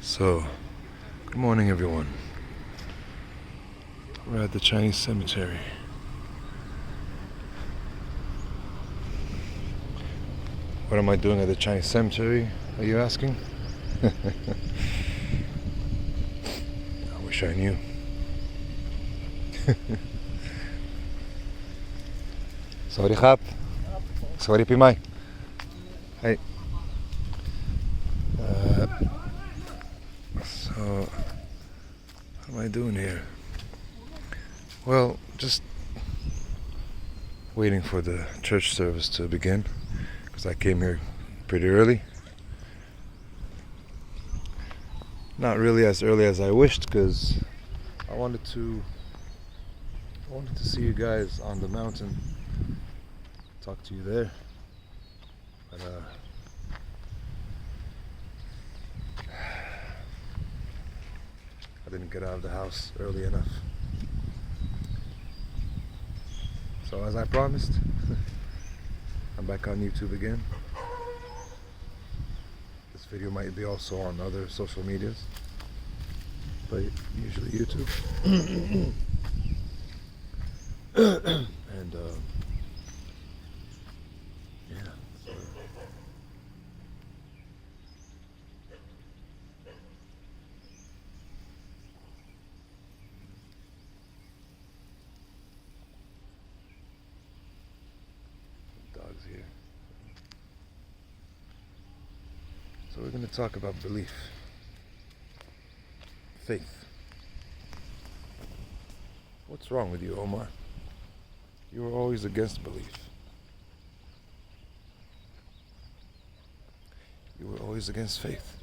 So, good morning, everyone. We're at the Chinese cemetery. What am I doing at the Chinese cemetery, are you asking? I wish I knew. Sorry, Khap. Sorry, Pimai. Hey. So, what am I doing here? Well, just waiting for the church service to begin, because I came here pretty early. Not really as early as I wished, because I wanted to see you guys on the mountain, talk to you there. But I didn't get out of the house early enough. So as I promised, I'm back on YouTube again. This video might be also on other social medias, but usually YouTube. And yeah, so dogs here. So we're going to talk about belief, faith. What's wrong with you, Omar? You were always against belief. You were always against faith.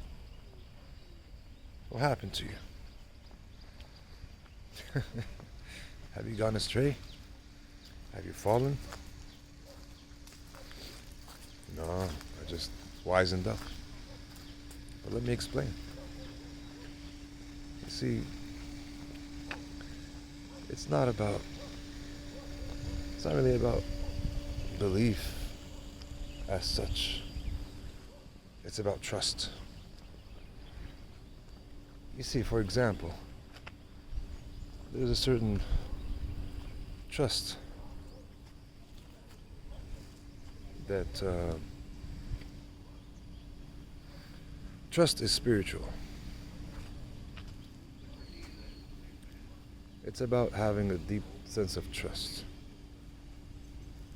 What happened to you? Have you gone astray? Have you fallen? No, I just wisened up. But let me explain. You see, it's not really about belief as such. It's about trust. You see, for example, there's a certain trust that trust is spiritual. It's about having a deep sense of trust.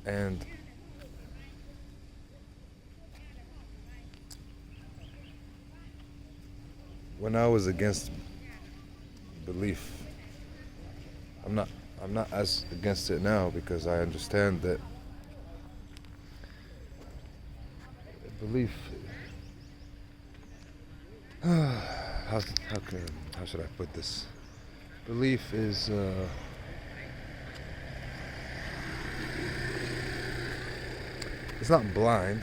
And when I was against belief, I'm not as against it now, because I understand that belief how should I put this? Belief is it's not blind,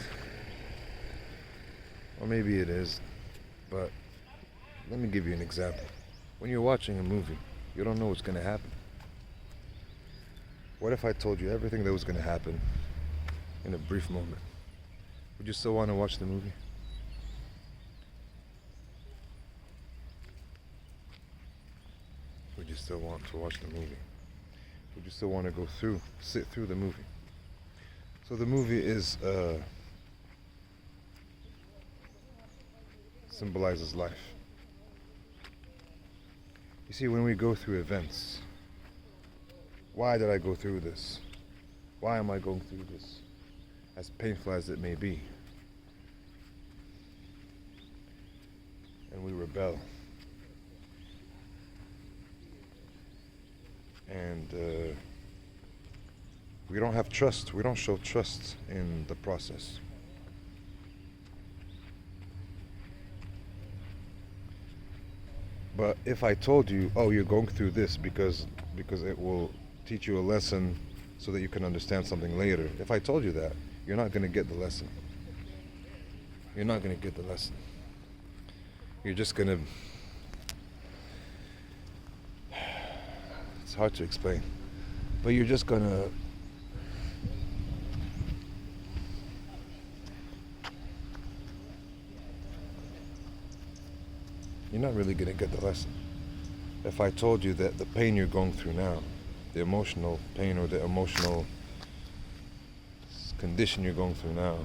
or maybe it is, but let me give you an example. When you're watching a movie, you don't know what's going to happen. What if I told you everything that was going to happen in a brief moment? Would you still want to watch the movie? Would you still want to watch the movie? Would you still want to sit through the movie? So the movie is symbolizes life. You see, when we go through events, why did I go through this? Why am I going through this? As painful as it may be. And we rebel. And we don't have trust. We don't show trust in the process. But if I told you, oh, you're going through this because it will teach you a lesson so that you can understand something later. If I told you that, you're not going to get the lesson. You're not going to get the lesson. You're just going to... It's hard to explain. But you're just going to... you're not really gonna get the lesson. If I told you that the pain you're going through now, the emotional pain or the emotional condition you're going through now,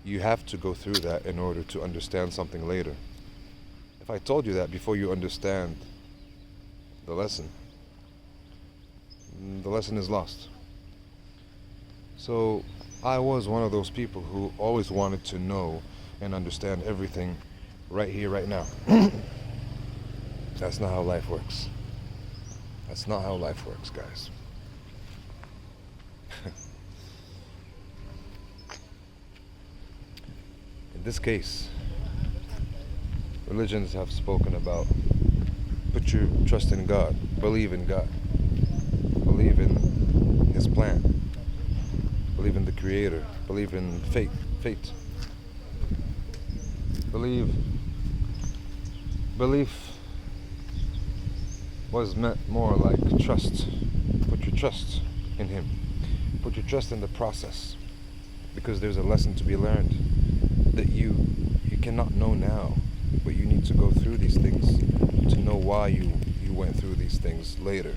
you have to go through that in order to understand something later. If I told you that before you understand the lesson is lost. So I was one of those people who always wanted to know and understand everything right here, right now. That's not how life works. That's not how life works, guys. In this case, religions have spoken about put your trust in God, believe in God, believe in His plan, believe in the Creator, believe in fate. Belief was meant more like trust. Put your trust in Him. Put your trust in the process, because there's a lesson to be learned that you cannot know now, but you need to go through these things to know why you went through these things later.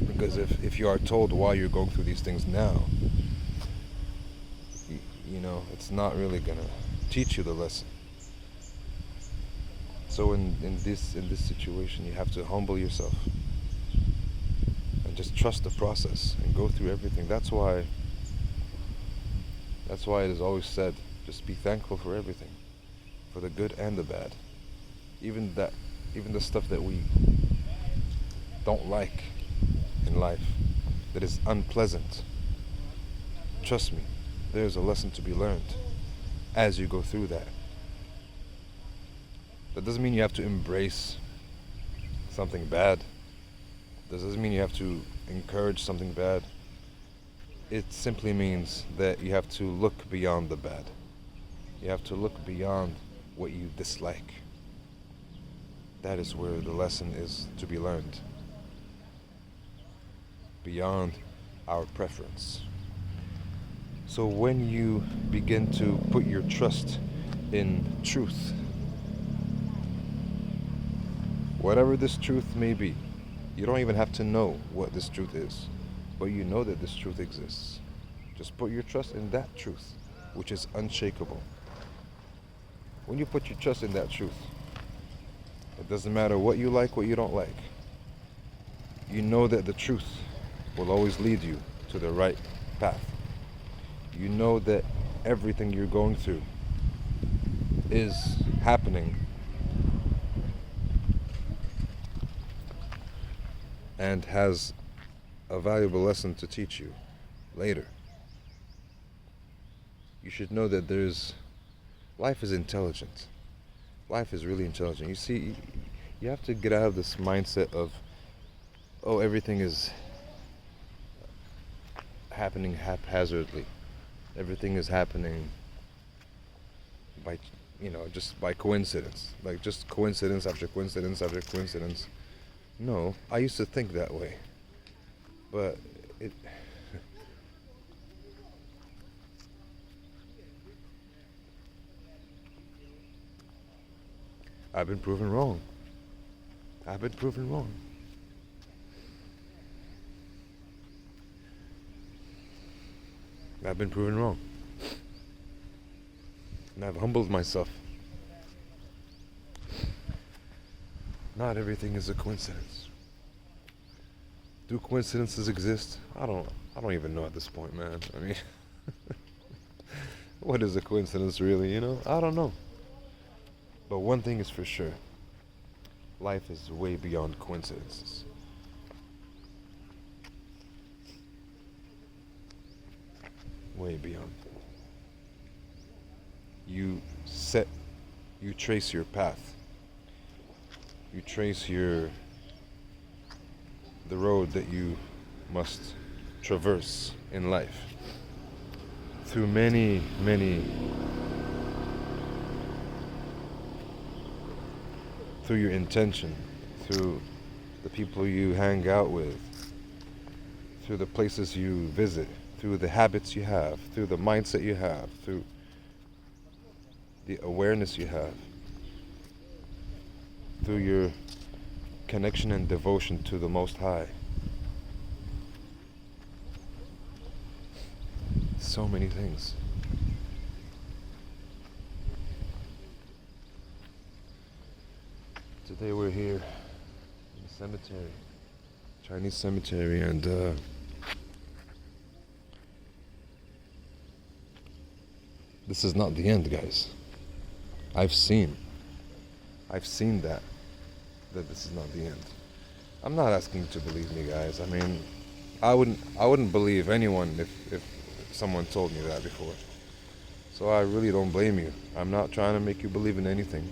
Because if you are told why you're going through these things now, you know, it's not really gonna teach you the lesson. So in this situation, you have to humble yourself and just trust the process and go through everything. That's why it is always said, just be thankful for everything, for the good and the bad. Even the stuff that we don't like in life, that is unpleasant. Trust me, there's a lesson to be learned as you go through that. That doesn't mean you have to embrace something bad. That doesn't mean you have to encourage something bad. It simply means that you have to look beyond the bad. You have to look beyond what you dislike. That is where the lesson is to be learned. Beyond our preference. So when you begin to put your trust in truth, whatever this truth may be, you don't even have to know what this truth is, but you know that this truth exists. Just put your trust in that truth, which is unshakable. When you put your trust in that truth, it doesn't matter what you like, what you don't like. You know that the truth will always lead you to the right path. You know that everything you're going through is happening and has a valuable lesson to teach you later. You should know that life is intelligent. Life is really intelligent. You see, you have to get out of this mindset of, oh, everything is happening haphazardly. Everything is happening by, just by coincidence. Like just coincidence after coincidence after coincidence. No, I used to think that way. But I've been proven wrong. I've been proven wrong. I've been proven wrong. And I've humbled myself. Not everything is a coincidence. Do coincidences exist? I don't even know at this point, man. I mean, what is a coincidence really, I don't know. But one thing is for sure. Life is way beyond coincidences. Way beyond. You trace your path. You trace the road that you must traverse in life. Through many through your intention, through the people you hang out with, through the places you visit, through the habits you have, through the mindset you have, through the awareness you have. through your connection and devotion to the Most High. So many things. Today we're here in the cemetery, Chinese cemetery, and this is not the end, guys. I've seen that this is not the end. I'm not asking you to believe me, guys. I mean, I wouldn't believe anyone if someone told me that before. So I really don't blame you. I'm not trying to make you believe in anything.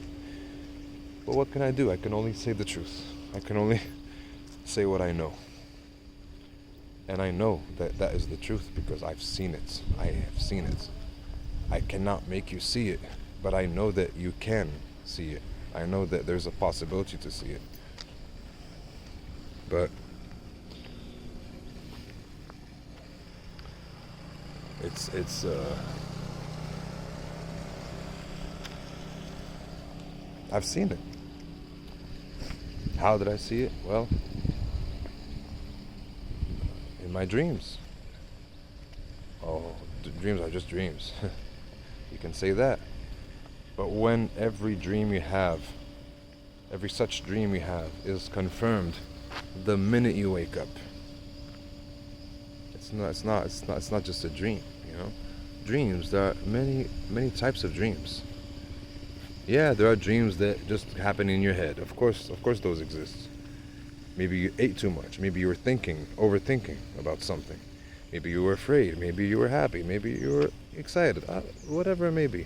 But what can I do? I can only say the truth. I can only say what I know. And I know that that is the truth because I've seen it. I have seen it. I cannot make you see it, but I know that you can see it. I know that there's a possibility to see it. But it's I've seen it. How did I see it? Well, in my dreams. Oh, dreams are just dreams. You can say that. But when every dream you have, every such dream you have is confirmed the minute you wake up. It's not just a dream, you know? Dreams, there are many types of dreams. Yeah, there are dreams that just happen in your head. Of course those exist. Maybe you ate too much. Maybe you were overthinking about something. Maybe you were afraid. Maybe you were happy. Maybe you were excited. Whatever it may be.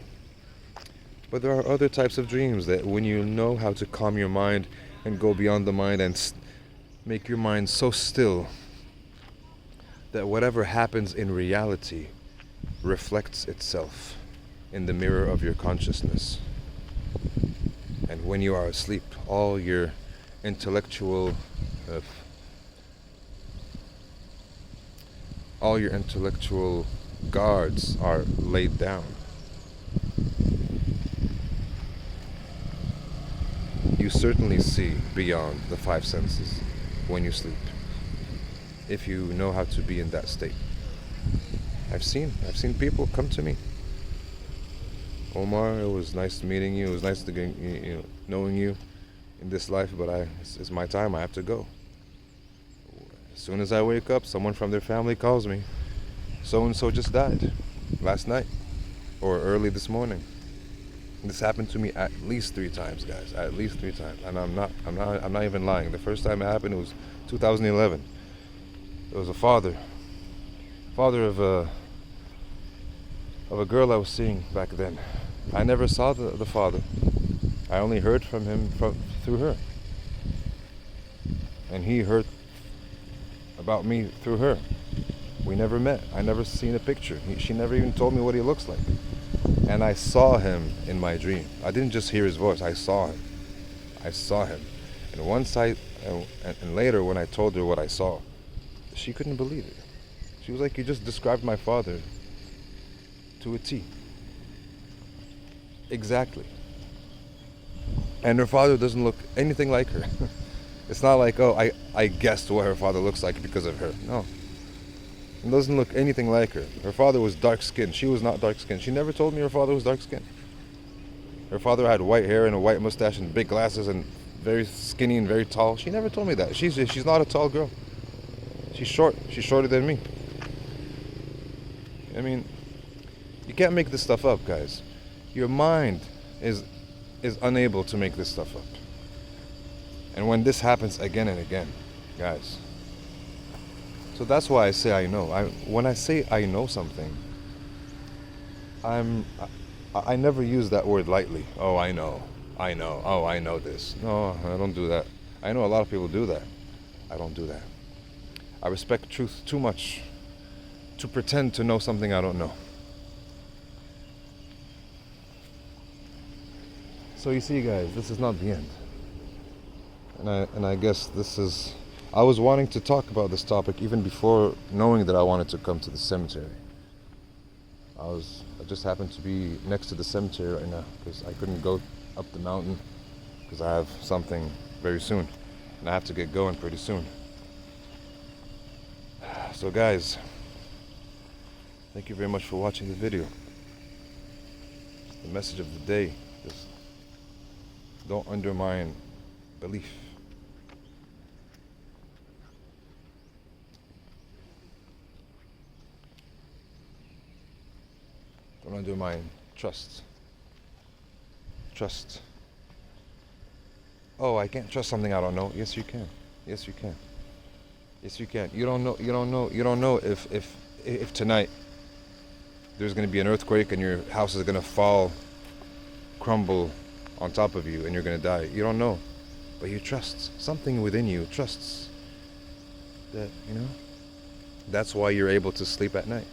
But there are other types of dreams that when you know how to calm your mind and go beyond the mind and make your mind so still that whatever happens in reality reflects itself in the mirror of your consciousness. And when you are asleep, all your intellectual guards are laid down. You certainly see beyond the five senses when you sleep, if you know how to be in that state. I've seen people come to me. Omar, it was nice meeting you. It was nice to knowing you in this life, but it's my time. I have to go. As soon as I wake up, someone from their family calls me. So and so just died last night or early this morning. This happened to me at least 3 times, guys. At least 3 times, and I'm not even lying. The first time it happened, it was 2011. It was a father of a girl I was seeing back then. I never saw the father. I only heard from him through her. And he heard about me through her. We never met. I never seen a picture. She never even told me what he looks like. And I saw him in my dream. I didn't just hear his voice. I saw him. And later when I told her what I saw, she couldn't believe it. She was like, "You just described my father to a T." Exactly. And her father doesn't look anything like her. It's not like, oh, I guessed what her father looks like because of her. No. It doesn't look anything like her. Her father was dark-skinned. She was not dark-skinned. She never told me her father was dark-skinned. Her father had white hair and a white mustache and big glasses and very skinny and very tall. She never told me that. She's not a tall girl. She's short. She's shorter than me. I mean, you can't make this stuff up, guys. Your mind is unable to make this stuff up. And when this happens again and again, guys. So that's why I say I know. When I say I know something, I never use that word lightly. Oh, I know. Oh, I know this. No, I don't do that. I know a lot of people do that. I don't do that. I respect truth too much to pretend to know something I don't know. So you see, guys, this is not the end. And I guess this is... I was wanting to talk about this topic even before knowing that I wanted to come to the cemetery. I just happened to be next to the cemetery right now because I couldn't go up the mountain because I have something very soon, and I have to get going pretty soon. So guys, thank you very much for watching the video. The message of the day is don't undermine belief. Don't undermine trust. Trust. Oh, I can't trust something I don't know. Yes, you can. Yes, you can. Yes, you can. You don't know. You don't know. You don't know if tonight there's going to be an earthquake and your house is going to fall, crumble on top of you, and you're going to die. You don't know, but you trust. Something within you trusts that, you know. That's why you're able to sleep at night.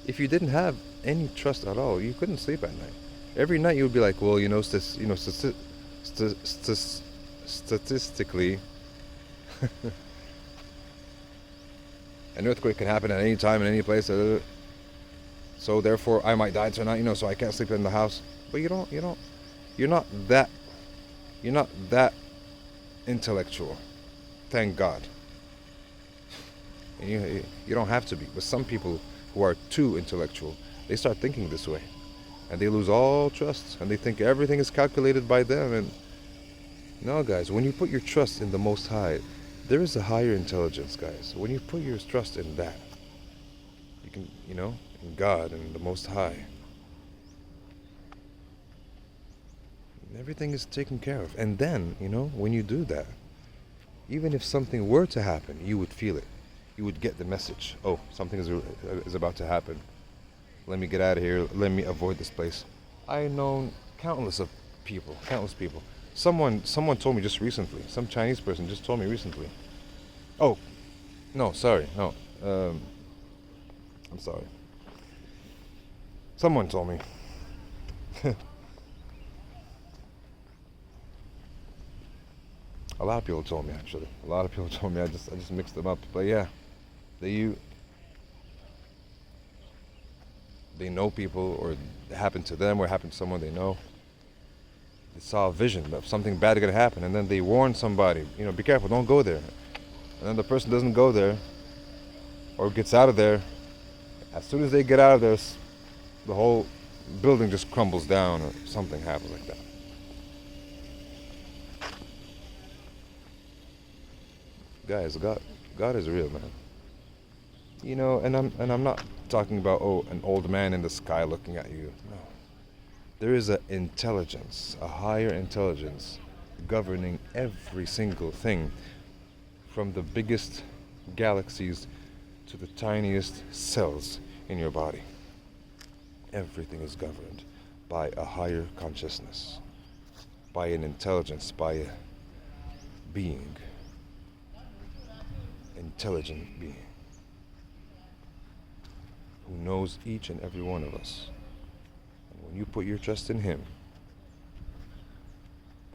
If you didn't have any trust at all, you couldn't sleep at night. Every night you would be like, well, statistically, an earthquake can happen at any time in any place. So therefore, I might die tonight. So I can't sleep in the house. But you're not that intellectual. Thank God. And you don't have to be. But some people who are too intellectual, they start thinking this way, and they lose all trust, and they think everything is calculated by them. And no, guys, when you put your trust in the Most High, there is a higher intelligence, guys. When you put your trust in that, you can, in God and the Most High, everything is taken care of. And then, when you do that, even if something were to happen, you would feel it. You would get the message. Oh, something is about to happen. Let me get out of here. Let me avoid this place. I know countless people. Someone told me just recently. Some Chinese person just told me recently. Oh, no, sorry, no. I'm sorry. Someone told me. A lot of people told me, actually. A lot of people told me. I just mixed them up. But yeah, they know people, or it happened to them, or it happened to someone they know. They saw a vision of something bad going to happen, and then they warn somebody, be careful, don't go there. And then the person doesn't go there, or gets out of there. As soon as they get out of there, the whole building just crumbles down, or something happens like that. Guys, God is real, man. And I'm not talking about an old man in the sky looking at you. No. There is an intelligence, a higher intelligence, governing every single thing, from the biggest galaxies to the tiniest cells in your body. Everything is governed by a higher consciousness, by an intelligence, by a being, intelligent being, who knows each and every one of us. And when you put your trust in Him,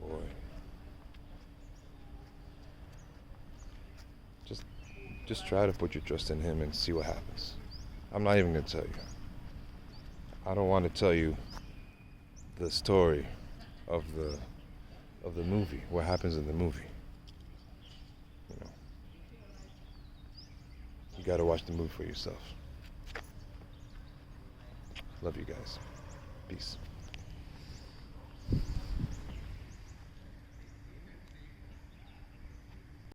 boy, just try to put your trust in Him and see what happens. I'm not even going to tell you. I don't want to tell you the story of the movie, what happens in the movie. You got to watch the movie for yourself. Love you guys. Peace.